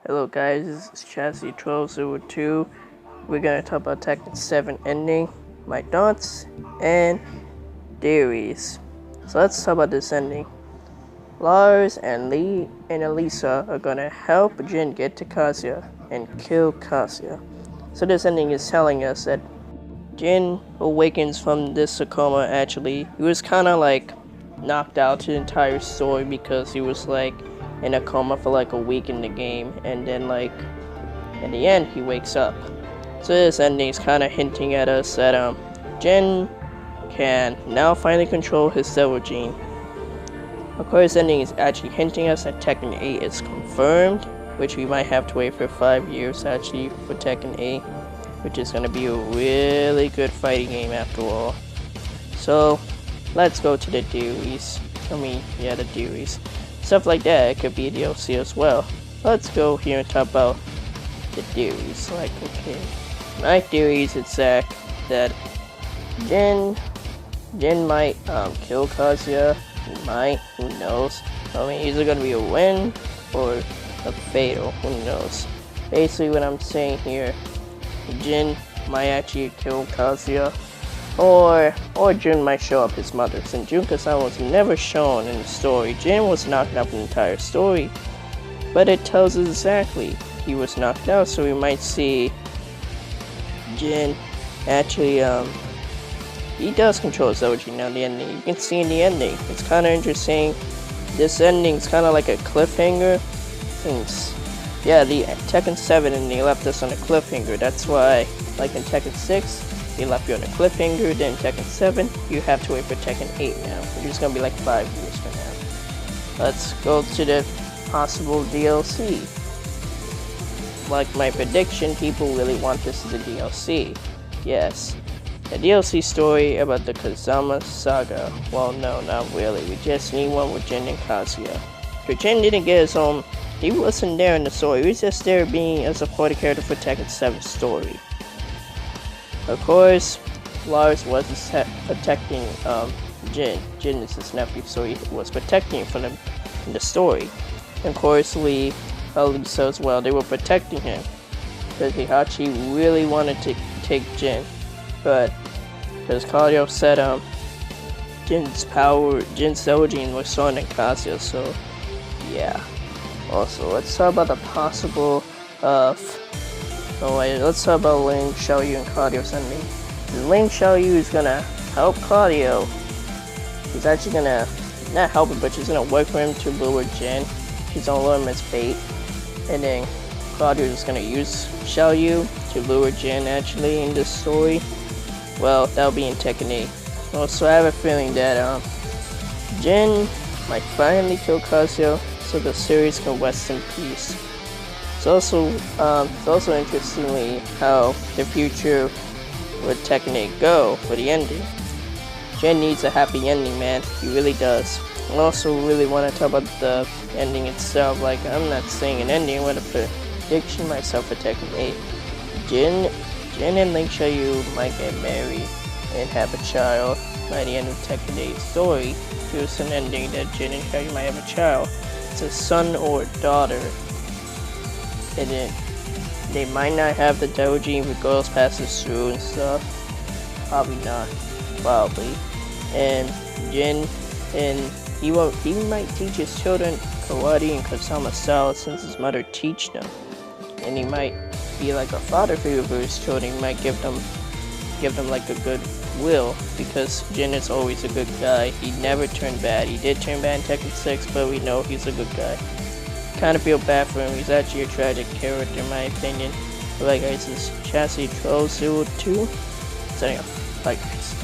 Hello guys, this is Chassis 1202. We're gonna talk about Tekken 7 ending, my thoughts, and theories. So let's talk about this ending. Lars and Lee and Elisa are gonna help Jin get to Kazuya and kill Kazuya. So this ending is telling us that Jin awakens from this coma. Actually, he was kinda like knocked out to the entire story because he was like in a coma for like a week in the game, and then like in the end he wakes up. So this ending is kind of hinting at us that Jin can now finally control his Devil Gene. Of course, this ending is actually hinting us that Tekken 8 is confirmed, which we might have to wait for 5 years actually for Tekken 8, which is going to be a really good fighting game after all. So let's go to the theories. The theories. Stuff like that, it could be a DLC as well. Let's go here and talk about the theories. My theories is that Jin might kill Kazuya. He might, who knows? Either gonna be a win or a fatal, who knows? Basically what I'm saying here, Jin might actually kill Kazuya. Or Jin might show up his mother. Since Jun-san was never shown in the story, Jin was knocked out in the entire story. But it tells us exactly he was knocked out, so we might see Jin actually, he does control his Devil Gene now in the ending. You can see in the ending. It's kind of interesting. This ending is kind of like a cliffhanger. Since, yeah, the Tekken 7 ending left us on a cliffhanger. That's why, like in Tekken 6, they left you on a cliffhanger. Then Tekken 7, you have to wait for Tekken 8 now, which is gonna be like 5 years from now. Let's go to the possible DLC. Like my prediction, people really want this as a DLC. Yes, a DLC story about the Kazama Saga. Well, no, not really. We just need one with Jin and Kazuya. But Jin didn't get his own. He wasn't there in the story. He was just there being a supporting character for Tekken 7's story. Of course, Lars was protecting Jin. Jin is his nephew, so he was protecting him from him in the story. And of course, Lee, Elisa as well, they were protecting him because Heihachi really wanted to take Jin, but because Claudio said Jin's Devil Gene was stronger than Kazuya, so yeah. Also, let's talk about the possible let's talk about Ling Xiaoyu and Claudio's ending. Ling Xiaoyu is gonna help Claudio. He's actually gonna not help him, but she's gonna work for him to lure Jin. She's gonna lure him as bait, and then Claudio is gonna use Xiaoyu to lure Jin. Actually, in this story, well, that'll be in Tekken 8. Also, I have a feeling that Jin might finally kill Kazuya, so the series can rest in peace. It's also interestingly how the future would Tekken 8 go for the ending. Jin needs a happy ending, man. He really does. I also really want to talk about the ending itself. Like, I'm not saying an ending, I want to prediction myself for Tekken 8. Jin and Ling Xiaoyu might get married and have a child by the end of Tekken 8's story. Here's an ending that Jin and Xiaoyu might have a child. It's a son or a daughter. And then they might not have the Devil Gene if girls passes through and stuff. Probably not. Probably. And Jin, and he might teach his children karate and Kazama style since his mother teach them. And he might be like a father figure for his children. He might give them like a good will, because Jin is always a good guy. He never turned bad. He did turn bad in Tekken 6, but we know he's a good guy. Kind of feel bad for him. He's actually a tragic character in my opinion. But like guys, this is Chassis 1202. Setting up. Bye guys.